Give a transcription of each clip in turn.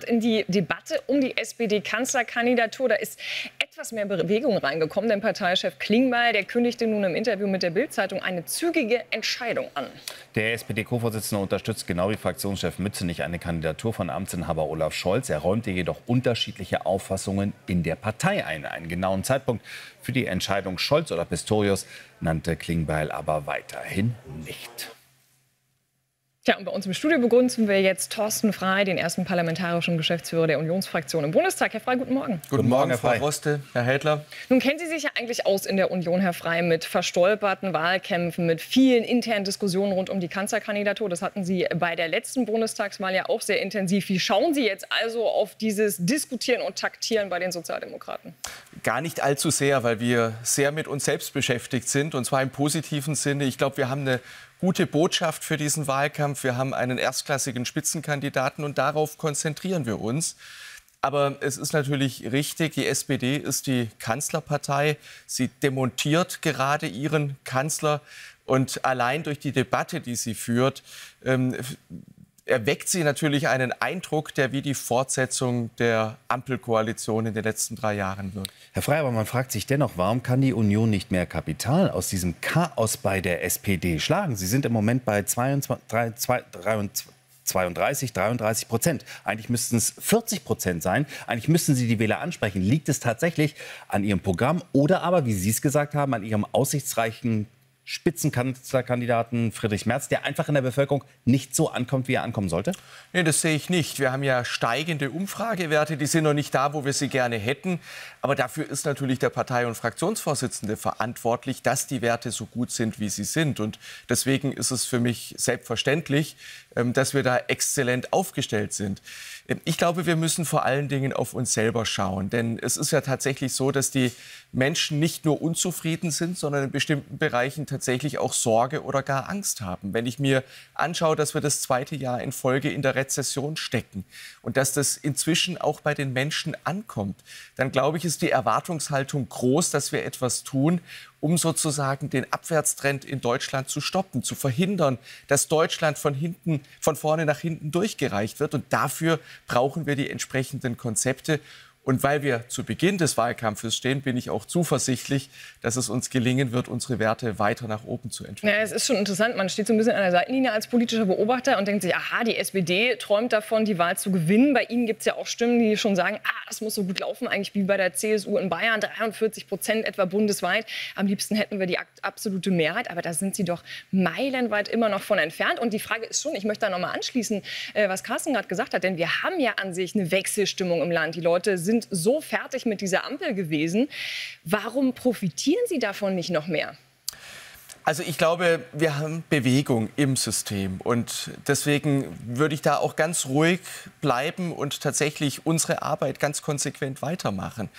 In die Debatte um die SPD-Kanzlerkandidatur, da ist etwas mehr Bewegung reingekommen. Denn Parteichef Klingbeil, der kündigte nun im Interview mit der Bild-Zeitung eine zügige Entscheidung an. Der SPD-Co-Vorsitzende unterstützt genau wie Fraktionschef Mützenich eine Kandidatur von Amtsinhaber Olaf Scholz. Er räumte jedoch unterschiedliche Auffassungen in der Partei ein. Einen genauen Zeitpunkt für die Entscheidung Scholz oder Pistorius nannte Klingbeil aber weiterhin nicht. Tja, und bei uns im Studio begrüßen wir jetzt Thorsten Frey, den ersten parlamentarischen Geschäftsführer der Unionsfraktion im Bundestag. Herr Frey, guten Morgen. Guten Morgen, Herr Frey. Frau Roste, Herr Hädler. Nun kennen Sie sich ja eigentlich aus in der Union, Herr Frey, mit verstolperten Wahlkämpfen, mit vielen internen Diskussionen rund um die Kanzlerkandidatur. Das hatten Sie bei der letzten Bundestagswahl ja auch sehr intensiv. Wie schauen Sie jetzt also auf dieses Diskutieren und Taktieren bei den Sozialdemokraten? Gar nicht allzu sehr, weil wir sehr mit uns selbst beschäftigt sind, und zwar im positiven Sinne. Ich glaube, wir haben eine gute Botschaft für diesen Wahlkampf. Wir haben einen erstklassigen Spitzenkandidaten und darauf konzentrieren wir uns. Aber es ist natürlich richtig, die SPD ist die Kanzlerpartei. Sie demontiert gerade ihren Kanzler. Und allein durch die Debatte, die sie führt, erweckt sie natürlich einen Eindruck, der wie die Fortsetzung der Ampelkoalition in den letzten 3 Jahren wird. Herr Frey, aber man fragt sich dennoch, warum kann die Union nicht mehr Kapital aus diesem Chaos bei der SPD schlagen? Sie sind im Moment bei 33%. Eigentlich müssten es 40% sein. Eigentlich müssten Sie die Wähler ansprechen. Liegt es tatsächlich an Ihrem Programm oder aber, wie Sie es gesagt haben, an Ihrem aussichtsreichen Spitzenkanzlerkandidaten Friedrich Merz, der einfach in der Bevölkerung nicht so ankommt, wie er ankommen sollte? Nee, das sehe ich nicht. Wir haben ja steigende Umfragewerte, die sind noch nicht da, wo wir sie gerne hätten. Aber dafür ist natürlich der Partei- und Fraktionsvorsitzende verantwortlich, dass die Werte so gut sind, wie sie sind. Und deswegen ist es für mich selbstverständlich, dass wir da exzellent aufgestellt sind. Ich glaube, wir müssen vor allen Dingen auf uns selber schauen. Denn es ist ja tatsächlich so, dass die Menschen nicht nur unzufrieden sind, sondern in bestimmten Bereichen tatsächlich auch Sorge oder gar Angst haben. Wenn ich mir anschaue, dass wir das 2. Jahr in Folge in der Rezession stecken und dass das inzwischen auch bei den Menschen ankommt, dann glaube ich, ist die Erwartungshaltung groß, dass wir etwas tun, um sozusagen den Abwärtstrend in Deutschland zu stoppen, zu verhindern, dass Deutschland von vorne nach hinten durchgereicht wird. Und dafür brauchen wir die entsprechenden Konzepte. Und weil wir zu Beginn des Wahlkampfes stehen, bin ich auch zuversichtlich, dass es uns gelingen wird, unsere Werte weiter nach oben zu entwickeln. Ja, es ist schon interessant. Man steht so ein bisschen an der Seitenlinie als politischer Beobachter und denkt sich, aha, die SPD träumt davon, die Wahl zu gewinnen. Bei Ihnen gibt es ja auch Stimmen, die schon sagen, das muss so gut laufen, eigentlich wie bei der CSU in Bayern, 43% etwa bundesweit. Am liebsten hätten wir die absolute Mehrheit, aber da sind Sie doch meilenweit immer noch von entfernt. Und die Frage ist schon, ich möchte da noch mal anschließen, was Carsten gerade gesagt hat, denn wir haben ja an sich eine Wechselstimmung im Land. Die Leute sind so fertig mit dieser Ampel gewesen. Warum profitieren Sie davon nicht noch mehr? Also ich glaube, wir haben Bewegung im System und deswegen würde ich da auch ganz ruhig bleiben und tatsächlich unsere Arbeit ganz konsequent weitermachen.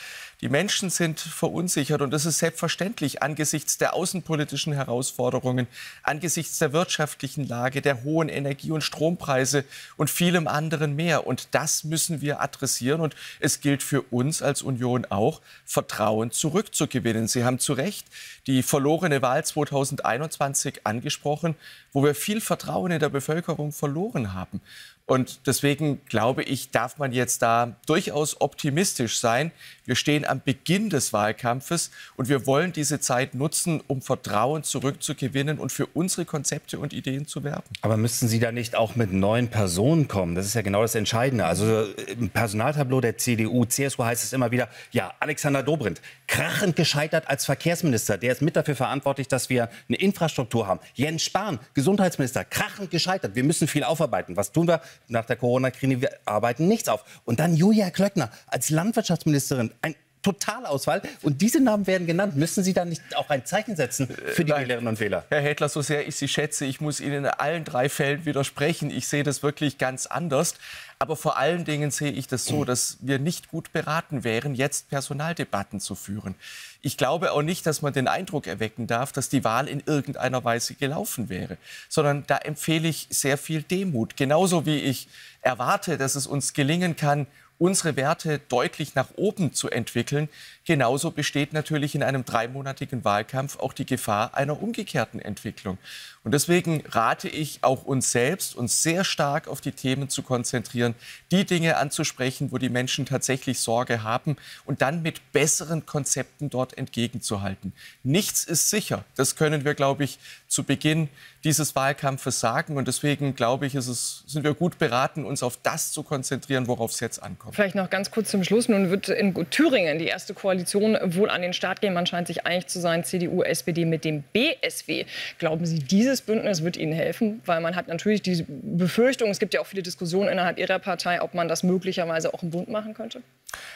Die Menschen sind verunsichert und das ist selbstverständlich angesichts der außenpolitischen Herausforderungen, angesichts der wirtschaftlichen Lage, der hohen Energie- und Strompreise und vielem anderen mehr. Und das müssen wir adressieren und es gilt für uns als Union auch, Vertrauen zurückzugewinnen. Sie haben zu Recht die verlorene Wahl 2021 angesprochen, wo wir viel Vertrauen in der Bevölkerung verloren haben. Und deswegen glaube ich, darf man jetzt da durchaus optimistisch sein. Wir stehen am Beginn des Wahlkampfes und wir wollen diese Zeit nutzen, um Vertrauen zurückzugewinnen und für unsere Konzepte und Ideen zu werben. Aber müssten Sie da nicht auch mit neuen Personen kommen? Das ist ja genau das Entscheidende. Also im Personaltableau der CDU, CSU heißt es immer wieder, ja, Alexander Dobrindt, krachend gescheitert als Verkehrsminister. Der ist mit dafür verantwortlich, dass wir eine Infrastruktur haben. Jens Spahn, Gesundheitsminister, krachend gescheitert. Wir müssen viel aufarbeiten. Was tun wir? Nach der Corona-Krise, wir arbeiten nichts auf. Und dann Julia Klöckner als Landwirtschaftsministerin, ein Totalausfall. Und diese Namen werden genannt. Müssen Sie dann nicht auch ein Zeichen setzen für die Wählerinnen und Wähler? Herr Hädler, so sehr ich Sie schätze, ich muss Ihnen in allen 3 Fällen widersprechen. Ich sehe das wirklich ganz anders. Aber vor allen Dingen sehe ich das so, dass wir nicht gut beraten wären, jetzt Personaldebatten zu führen. Ich glaube auch nicht, dass man den Eindruck erwecken darf, dass die Wahl in irgendeiner Weise gelaufen wäre, sondern da empfehle ich sehr viel Demut. Genauso wie ich erwarte, dass es uns gelingen kann, unsere Werte deutlich nach oben zu entwickeln. Genauso besteht natürlich in einem 3-monatigen Wahlkampf auch die Gefahr einer umgekehrten Entwicklung. Und deswegen rate ich auch uns selbst, uns sehr stark auf die Themen zu konzentrieren, sondern die Dinge anzusprechen, wo die Menschen tatsächlich Sorge haben und dann mit besseren Konzepten dort entgegenzuhalten. Nichts ist sicher. Das können wir, glaube ich, zu Beginn dieses Wahlkampfes sagen. Und deswegen, glaube ich, sind wir gut beraten, uns auf das zu konzentrieren, worauf es jetzt ankommt. Vielleicht noch ganz kurz zum Schluss. Nun wird in Thüringen die erste Koalition wohl an den Start gehen. Man scheint sich einig zu sein, CDU, SPD mit dem BSW. Glauben Sie, dieses Bündnis wird Ihnen helfen? Weil man hat natürlich die Befürchtung, es gibt ja auch viele Diskussionen innerhalb Ihrer Partei, ob man das möglicherweise auch im Bund machen könnte?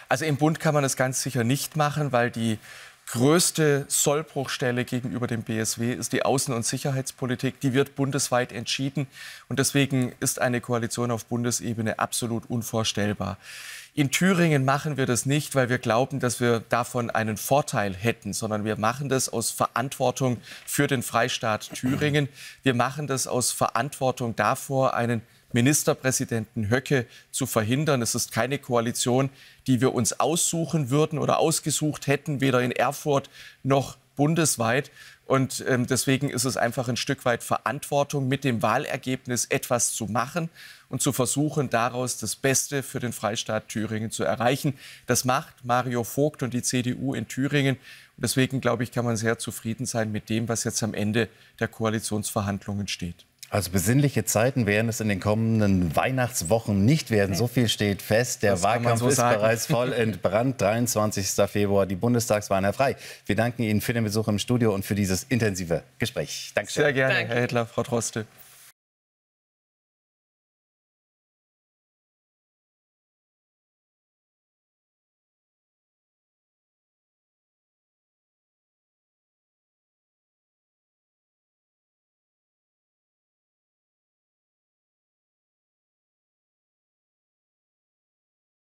Also im Bund kann man das ganz sicher nicht machen, weil die größte Sollbruchstelle gegenüber dem BSW ist die Außen- und Sicherheitspolitik. Die wird bundesweit entschieden. Und deswegen ist eine Koalition auf Bundesebene absolut unvorstellbar. In Thüringen machen wir das nicht, weil wir glauben, dass wir davon einen Vorteil hätten, sondern wir machen das aus Verantwortung für den Freistaat Thüringen. Wir machen das aus Verantwortung davor, einen Ministerpräsidenten Höcke zu verhindern. Es ist keine Koalition, die wir uns aussuchen würden oder ausgesucht hätten, weder in Erfurt noch bundesweit. Und deswegen ist es einfach ein Stück weit Verantwortung, mit dem Wahlergebnis etwas zu machen und zu versuchen, daraus das Beste für den Freistaat Thüringen zu erreichen. Das macht Mario Vogt und die CDU in Thüringen. Und deswegen, glaube ich, kann man sehr zufrieden sein mit dem, was jetzt am Ende der Koalitionsverhandlungen steht. Also besinnliche Zeiten werden es in den kommenden Weihnachtswochen nicht werden. So viel steht fest. Der Wahlkampf ist bereits voll entbrannt. 23. Februar, die Bundestagswahlen, Herr Frey. Wir danken Ihnen für den Besuch im Studio und für dieses intensive Gespräch. Dankeschön. Sehr gerne, Danke. Herr Hedler, Frau Droste.